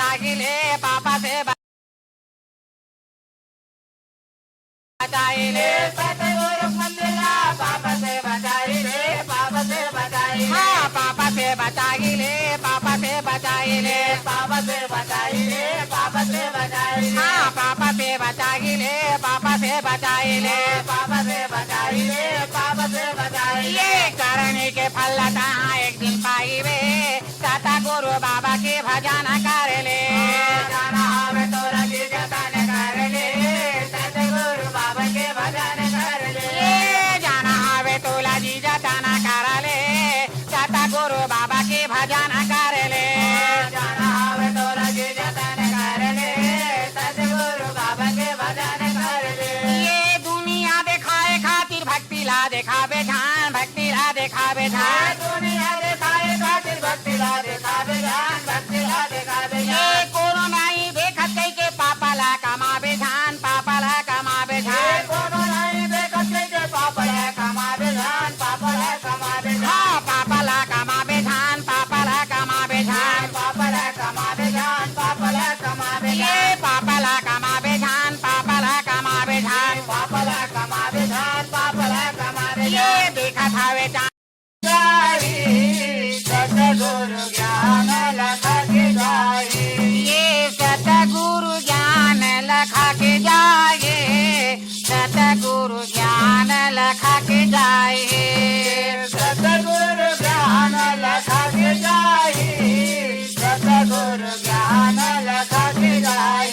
बचाइले पापा से बचाइले सतगुरु मंदिरा पापा से बचाइले पापा से बचाइले हाँ पापा से बचाइले पापा से बचाइले पापा से बचाइले पापा से बचाइले हाँ पापा से बचाइले पापा से बचाइले पापा से बचाइले पापा से बचाइले ये करने के फल एक दिन पाइबे सता गुरु बाबा के भजन कर ले जाना हमें तो रजी जतन कर ले सतगुरु बाबा के भजन कर ले जाना हमें तो रजी जतन कर ले सता गुरु बाबा के भजन कर ले जाना हमें तो रजी जतन कर ले सतगुरु बाबा के भजन कर ले ये दुनिया दिखाए खातिर भक्ति ला दिखावे ध्यान भक्ति ला दिखावे ध्यान दुनिया दिखाए खातिर भक्ति ला दिखावे ध्यान भक्ति ला दिखावे ये कोनो नहीं देखत कई के पापा ला कमावे ध्यान पापा ला कमावे ध्यान कोनो नहीं देखत कई के पापा ला कमावे ध्यान पापा ला कमावे हाँ पापा ला कमावे ध्यान पापा ला कमावे ध्यान पापा ला कमावे ध्यान पापा ला कमावे ये पापा ला कमावे ध्यान पापा ला कमावे ध्यान पापा ला कमावे ध्यान पापा ला कमावे ये देखत हवे सतगुरु ज्ञान लखा के जाए ये सतगुरु ज्ञान लखा के जाए सतगुरु ज्ञान लखा के जाए सतगुरु ज्ञान लखा के जाए सतगुरु ज्ञान लखा के जाए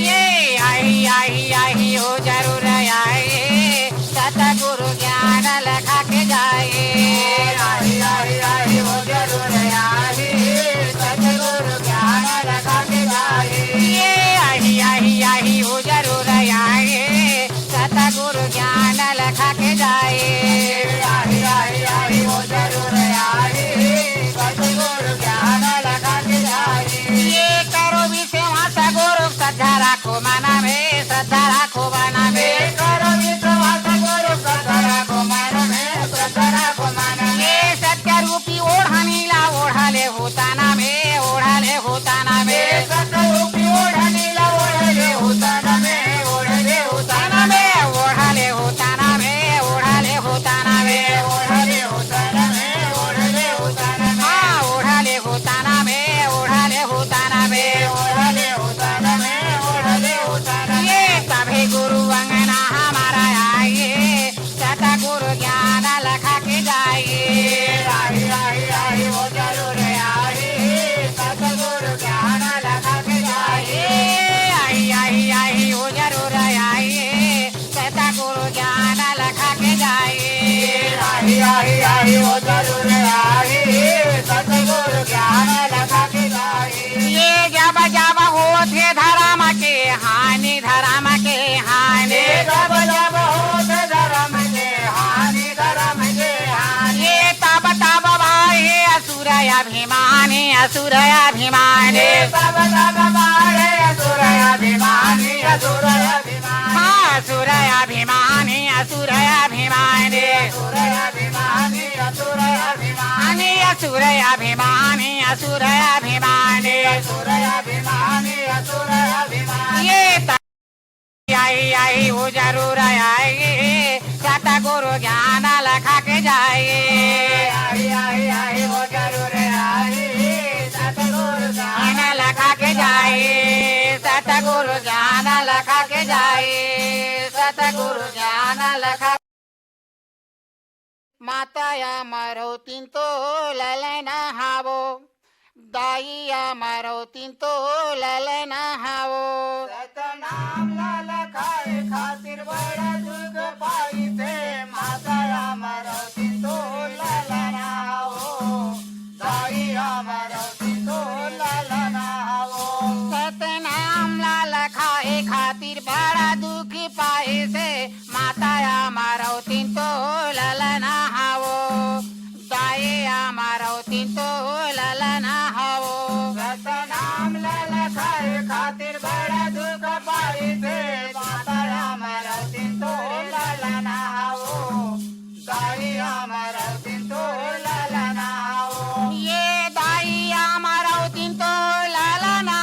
ये आई हो जरूर आए सतगुरु ज्ञान लखा के जाए आई हो जरूर आए सतगुरु ज्ञान लखा के जाए ये आई हो जरूर आए सतगुरु ज्ञान लखा के जाए आई हो जरूर आए सतगुरु ज्ञान लखा के जाए ये करो भी सेवा सगुरु श्रद्धा राखो मना में श्रद्धा राखो मना में करो भी सेवा सगुरु श्रद्धा राखो मना में श्रद्धा राखो मना में सत्य रूपी ओढ़नीला ओढ़ाले होताना में ओढ़ाले होताना में सत्य रूपी ओढ़नीला ओढ़ाले होताना में ओढ़ाले होताना में ओढ़ाले होताना में ओढ़ाले होताना में ओढ़ाले होताना में ओढ़ाले होताना में हाँ ओढ़ाले होताना में ओढ़ाले होताना में ओढ़ाले होताना में ओढ़ाले होताना ये सभी गुरु अंगना हमारा आइए सता गुरु ज्ञान लखा के जाइए आई हो जरूर आए सतगुरु ज्ञान लखा के जाइए आई हो जरूर आए सतगुरु ज्ञान लखा के जाइए आई हो जरूर आए सतगुरु ज्ञान लखा के जाइए ये जब जब होते धर्म के हानि धर्म के हानि जब जब होते धर्म के हानि धर्म के हानि ये तब तब भाई असुरयाभिमानी असुरयाभिमानी तब तब भाई असुरयाभिमानी असुरयाभिमानी हाँ असुरयाभिमानी असुरयाभिमानी असुरयाभिमानी असुरयाभिमानी असुरयाभिमानी असुरयाभिमानी असुरयाभिमानी असुरयाभिमानी ये आई हो जरूर आएगी सतगुरु ज्ञान लखा के जाए आई हो जरूर आएगी सतगुरु ज्ञान लखा के जाए सतगुरु ज्ञान लखा के जाए सतगुरु ज्ञान लखा माताया मरो तीन तो ललना हावो दाइया मरो तीन तो ललना हावो सतनाम लाल खाए खातिर बड़ा दुख पाई थे माताया मरो तीन तो ललना हावो दाइया मरो तीन तो ललना हावो सतनाम लाल खाए खातिर बड़ा दुख पाए से माताया मरो तीन तो ललना हावो दाइया मरो तीन तो ललना हावो सतनाम लाल खाए खातिर बड़ा दुख पाई थे माताया मरो तीन तो ललना हावो दाइया मरो तीन तो ललना हावो ये दाइया मरो तीन तो ललना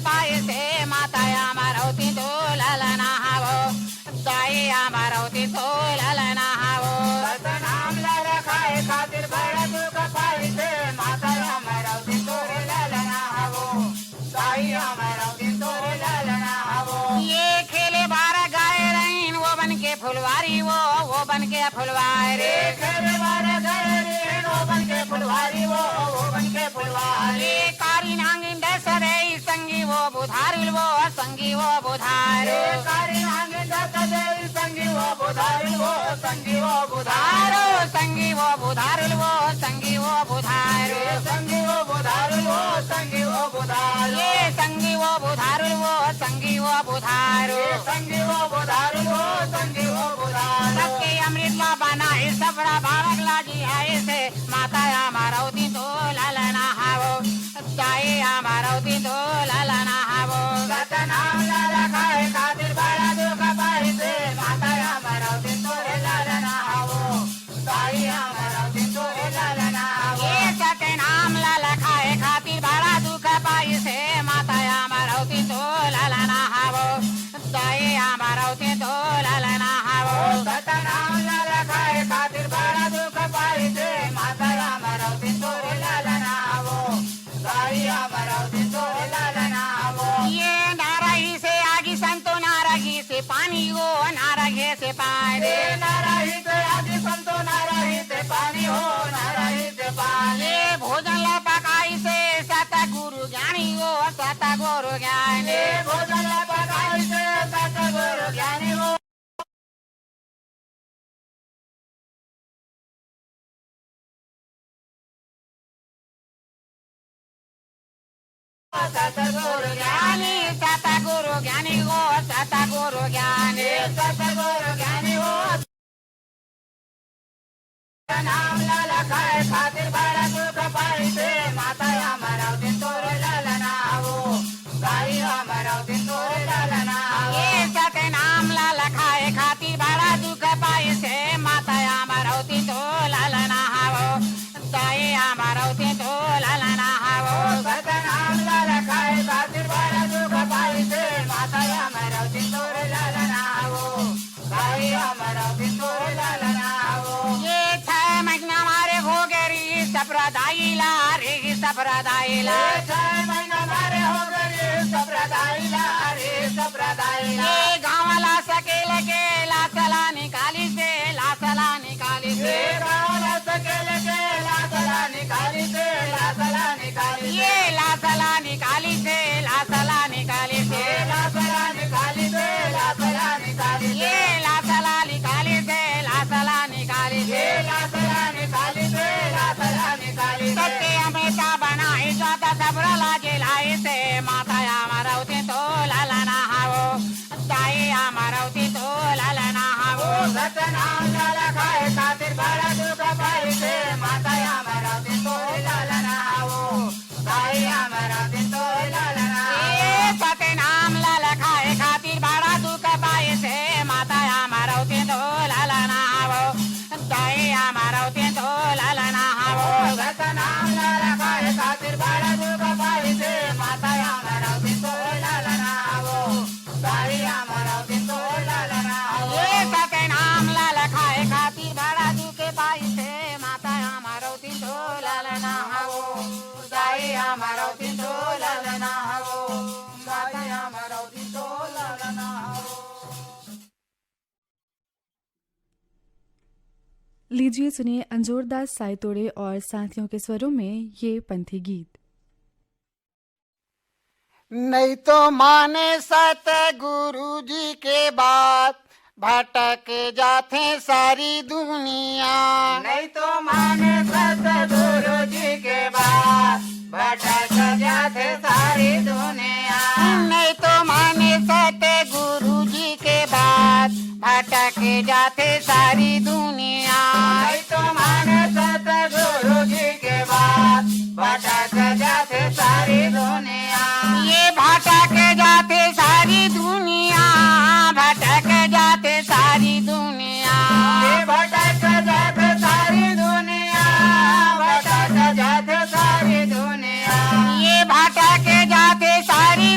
पाई से माता अमरावती तो ललना हावो दाई अमरावती तो ललना हावो नाम लाला खाए खातिर बड़ा दुख पाई से माता अमरावती तो ललना हावो दाई अमरावती तो ललना हावो ये खेले बारह गाय रहीन वो बन के फुलवारी वो बन के फुलवारी खेले बारह गाय रहीन वो बन के फुलवारी वो बन के फुलवारी कारी नांगिन दसरे संगी वो बुधारुल वो संगी वो बुधारो कारी नांगिन दसरे संगी वो बुधारुल वो संगी वो बुधारो संगी वो बुधारुल वो संगी वो बुधारो संगी वो बुधारुल वो संगी वो बुधारो ये संगी वो बुधारुल वो संगी वो बुधारो संगी वो बुधारुल वो संगी वो बुधारो सबके अमृत मा बना है सबरा बालक लागी है से माता अमरावती तो ललना हावो दाई अमरावती तो ललना हावो नाम लाला खाए खातिर बड़ा दुख पाई से माता अमरावती तो ललना हावो दाई अमरावती तो ललना हावो ये सत्य नाम लाला खाए खातिर बड़ा दुख पाई से माता अमरावती तो ललना हावो दाई अमरावती तो ललना हावो सत्य नाम लाला खाए खातिर बड़ा दुख पाई से माता अमरावती तो ललना हावो दाई अमरावती तो ललना हावो ये नाराही से आगी संतो नाराही से पानी हो नाराही से पानी नाराही से आगी संतो नाराही से पानी हो नाराही से पानी भोजन ला पकाई से सता गुरु ज्ञानी हो सता गुरु ज्ञानी भोजन ला पकाई से सता गुरु ज्ञानी हो सतगुरु ज्ञानी सतगुरु ज्ञानी हो सतगुरु ज्ञानी सतगुरु ज्ञानी हो नाम लाला खाए खातिर बड़ा दुख पाई से माता अमरावती तो ललना हावो दाई अमरावती तो ललना हावो ये सत्य नाम लाला खाए खातिर बड़ा दुख पाई से माता अमरावती तो ललना हावो दाई अमरावती तो ललना हावो सत्य नाम लाला खाए खातिर बड़ा दुख पाई से माता अमरावती तो ललना हावो दाई अमरावती तो ललना हावो ये महीना मारे हो गरी सप्रदायिला रे सप्रदायिला 6 महीना मारे हो गरी सप्रदायिला रे सप्रदायिला ये गावला सकेले के लासला निकाली से लासला निकाली से गावला सकेले के लासला निकाली से लासला निकाली ये लासला निकाली से लासला निकाली से लासला निकाली से लासला निकाली ये लासला निकाली से लासला निकाली से लासला निकाली से लासला निकाली सत्य हमेशा बनाई स्वतः सबरा लागे लाई से माता अमरावती तो ललना हावो दाई अमरावती तो ललना हावो सत्य नाम लाला खाए खातिर बड़ा दुख पाई से माता अमरावती तो ललना हावो दाई अमरावती तो ललना सत्य नाम लाला खाए खातिर बड़ा दुख पाई से माता अमरावती तो ललना हावो दाई अमरावती तो ललना हावो सत्य नाम लाला खाए खातिर बड़ा दुख पाई से माता अमरावती तो ललना हावो दाई अमरावती तो ललना हावो ये सत्य नाम लाला खाए खातिर बड़ा दुख पाई से माता अमरावती तो ललना हावो दाई अमरावती तो ललना हावो माता अमरावती तो ललना हावो। लीजिए सुनिए अंजोरदास साइतोड़े और साथियों के स्वरों में ये पंथी गीत। नहीं तो माने सतगुरु जी के बात भटक जाते सारी दुनिया नहीं तो माने सतगुरु जी के बात भटक जाते सारी दुनिया नहीं तो माने सतगुरु जी के बात भटक जाते सारी दुनिया नहीं तो माने सतगुरु जी के बात भटक जाते सारी दुनिया ये भटक जाते सारी दुनिया भटक जाते सारी दुनिया ये भटक जाते सारी दुनिया भटक जाते सारी दुनिया ये भटक जाते सारी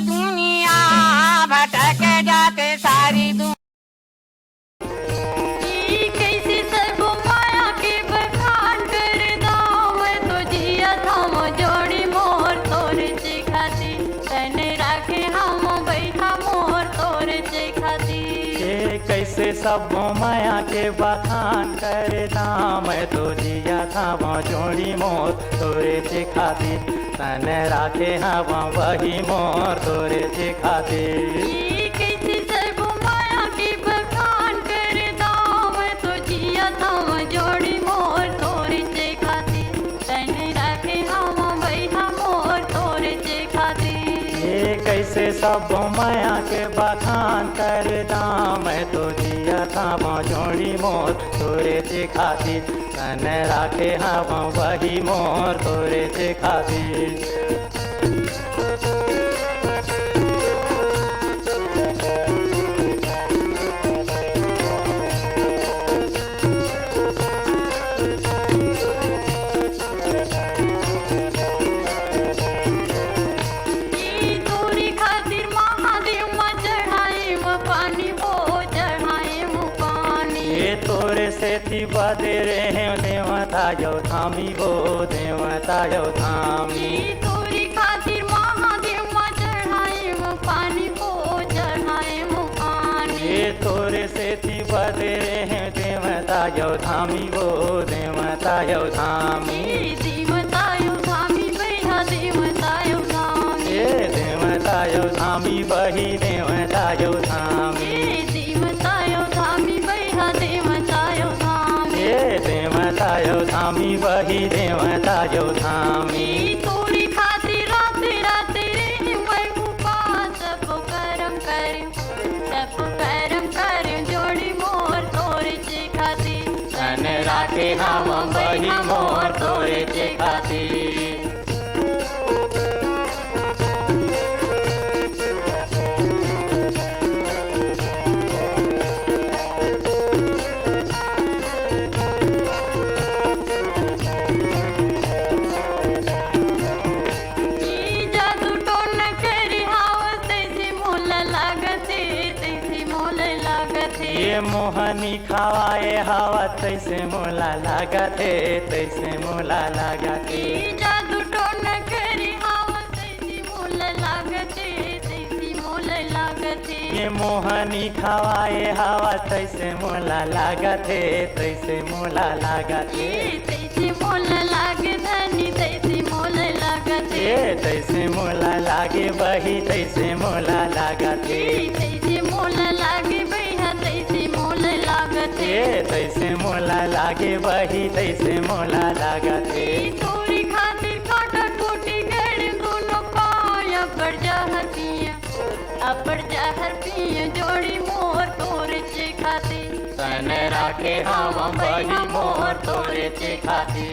सब माया के बखान करता मैं तो जिया था वो जोड़ी मोर तोरे से खातिर तन राखे हवा वही मोर तोरे से खातिर ये कैसे सब माया के बखान करता मैं तो जिया था वो जोड़ी मोर तोरे से खातिर तन राखे हवा वही मोर तोरे से खातिर ये कैसे सब माया के बखान करता मैं तो जिया था वो जोड़ी मोर तोरे से खातिर तन राखे हवा वही मोर तोरे से खातिर ये तोरी खातिर महादेव माँ चढ़ाए वो पानी वो चढ़ाए वो पानी ये तोरे से थी बदे रहे देवता जो थामी वो देवता जो थामी ये तोरी खातिर महादेव माँ चढ़ाए वो पानी वो चढ़ाए वो पानी ये तोरे से थी बदे रहे देवता जो थामी वो देवता जो थामी ये देवतायो धामी बैठा देवतायो धामी ये देवता जो थामी बही देवता जो थामी ये देवतायो धामी बैठा देवतायो धामी ये देवता जो थामी बही देवता जो थामी ये तोरी खातिर राते राते रे मैं उपास सब करम कर जोड़ी मोर तोरे से खातिर तन राखे हम बही मोर तोरे से खातिर ये जादू टोन करी हावत तैसे मोल लागते ये मोहनी खावाए हवा तैसे मोला लागते तैसे मोला लागते ये जादू टोन करी हावत तैसे मोल लागते ये मोहनी खावाए हवा तैसे मोला लागते तैसे मोला लागते ये तैसे मोल लागे धनी तैसे मोल लागते ये तैसे मोला लागे बही तैसे मोला लागते ये तैसे मोल लागे भैया तैसे मोल लागते ये तैसे मोला लागे बही तैसे मोला लागते ये तोरी खातिर काटा टूटी गड़ दोनों पाया पर जहर पिए जोड़ी मोर तोरे से खातिर तन राखे हम बही मोर तोरे से खातिर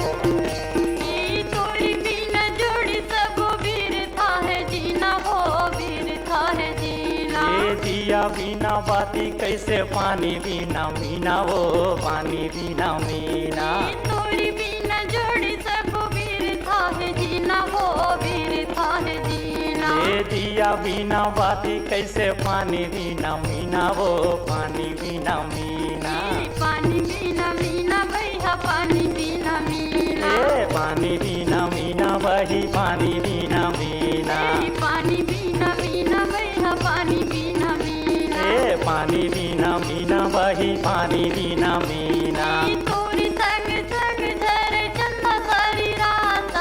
ये तोरी बिना जोड़ी सब वीर था है जीना हो वीर था है जीना ये दिया बिना बाती कैसे पानी बिना मीना वो पानी बिना मीना ये तोरी बिना जोड़ी सब वीर था है जीना हो वीर था है जीना ये दिया बिना बाती कैसे पानी बिना मीना वो पानी बिना मीना ये पानी बिना मीना भैया पानी बिना मीना ये पानी बिना मीना बही पानी बिना मीना ये पानी बिना मीना भैया पानी बिना मीना ये पानी बिना मीना बही पानी बिना मीना ये तोरी संग संग झरे चंदा सारी रात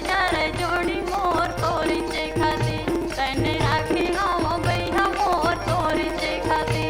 झरे जोड़ी मोर तोरी से खातिर कन राखे हम भैया मोर तोरी से खातिर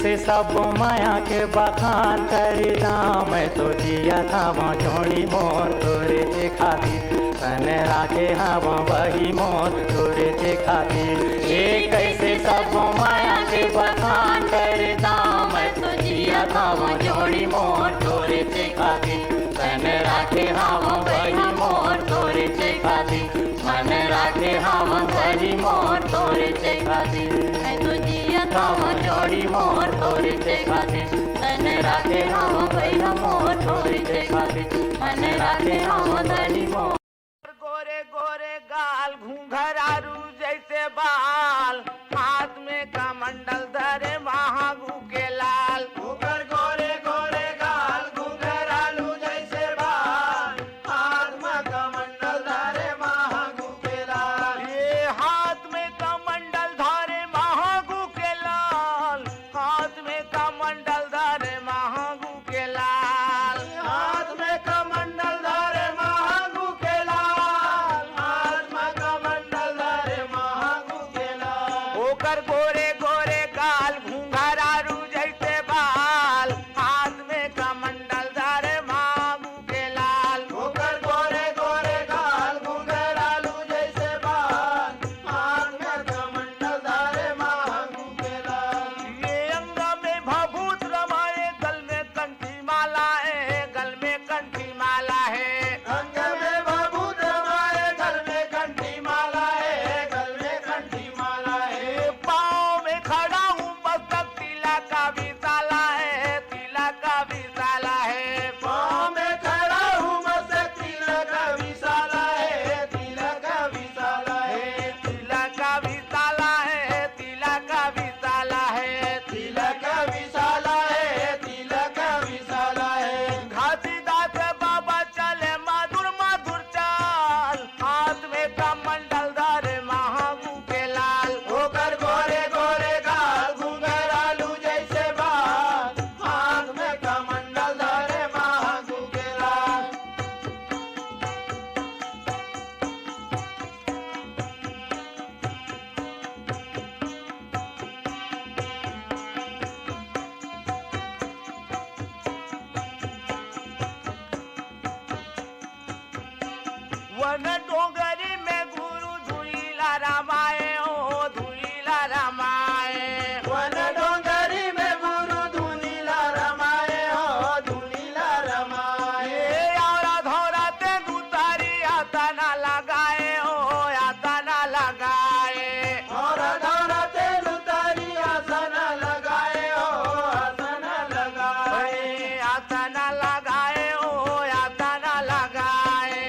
कैसे सब माया के बखान करदा मैं तो जिया था वहाँ जोड़ी मोर तोरे जे खातिर तन राखे हवा वही मोर तोरे जे खातिर ये कैसे सब माया के बखान करदा मैं तो जिया था वहाँ जोड़ी मोर तोरे जे खातिर तन राखे हवा वही मोर तोरे जे खातिर मन राखे हवा वही मोर तोरे जे खातिर मैं तो जिया था हवा जोड़ी मोर तोरे जे खातिर तन राखे हम भैया मोर तोरे जे खातिर मन राखे हम धनी मोर गोरे गोरे गाल घूंघरारू जैसे बाल हाथ में कमंडल धरे महागू के लाल ऊपर गोरे गोरे गाल घूंघरारू जैसे बाल हाथ में कमंडल धरे महागू के लाल ये हाथ में कमंडल धरे महागू के लाल हाथ में कमंडल धरे महागू के लाल हाथ में कमंडल धरे महागू के लाल हाथ में कमंडल धरे महागू के लाल ओकर गोरे गोरे गाल घूंघरारू जैसे बाल हाथ में कमंडल धरे महागू के लाल ओकर गोरे गोरे गाल घूंघरारू जैसे बाल हाथ में कमंडल धरे महागू के लाल ये अंग में भभूत रमाए गल में कंठी माला है गल में कंठी माला है अंग में भभूत रमाए गल में कंठी माला है गल में कंठी माला है पाँव में खड़ा हूँ मस्तक तिला का विशाला है तिला का विशाला है पाँव में खड़ा हूँ मस्तक तिला का विशाला है तिला का विशाला है तिला का विशाला है तिला का विशाला है तिला का विशाला है तिला का विशाला है घासीदास बाबा चले मधुर मधुर चाल हाथ में कमंडल धरे महागू के लाल ओकर गोरे गोरे गाल घूंघरालू जैसे बाल हाथ में कमंडल धरे महागू के लाल वन डोंगरी में गुरु धुईला रामाए ओ धुईला रामाए वन डोंगरी में गुरु धुनीला रमाए ओ धुनीला रमाए औरा धौरा ते दुतारी आता ना लगाए ओ आता ना लगाए और धौरा ते दुतारी आसन लगाए ओ आसन लगाए आसन लगाए ओ आसन लगाए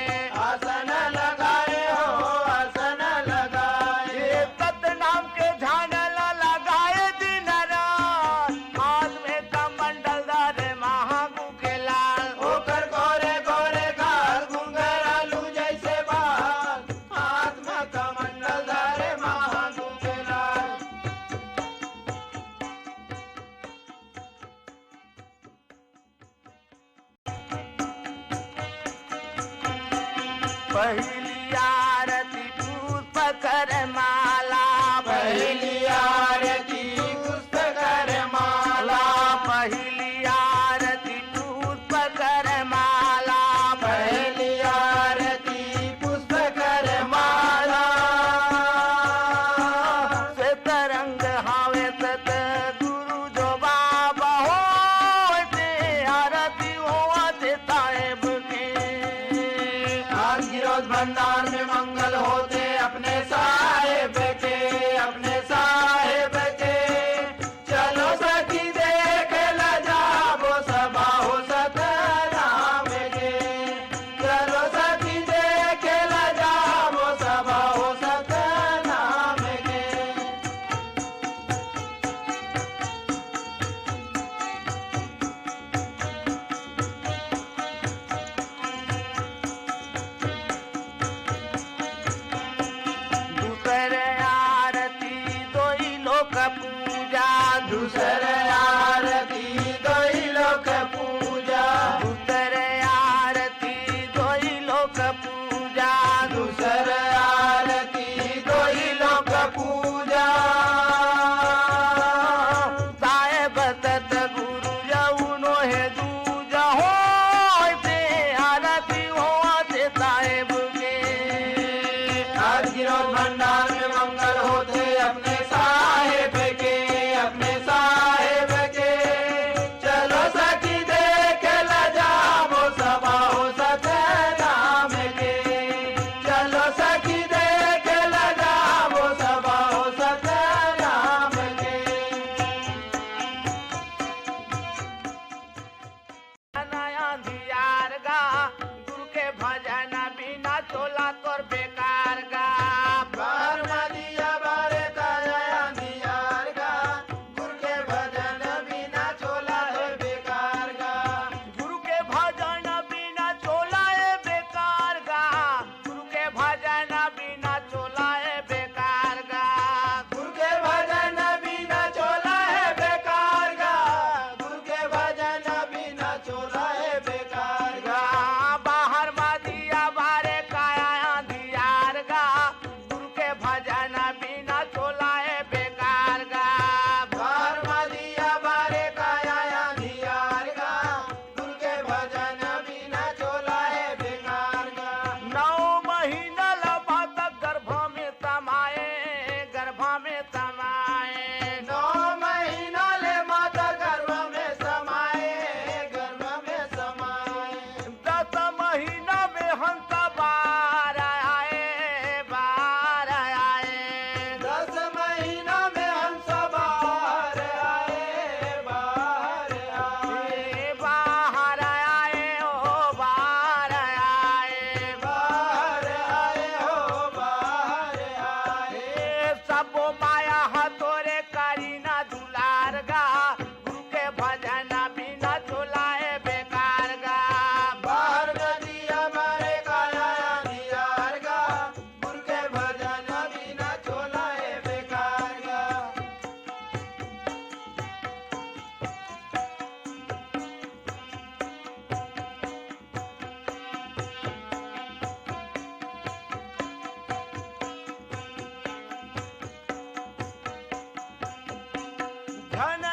आसन लगाए हो आसन लगाए तत् नाम के झानल लगाए दिन रात हाथ में कमंडल धरे महागू के लाल ओकर गोरे गोरे गाल घूंघरालू जैसे बाल हाथ में कमंडल धरे महागू के लाल पहली आरती पुष्प कर माला पहली आरती पुष्प कर माला पहली आरती पुष्प कर माला पहली आरती पुष्प कर माला श्वेत रंग हावे सत गुरु जो बाबा हो ते आरती हो ते साहेब के गिरोध बंदा धन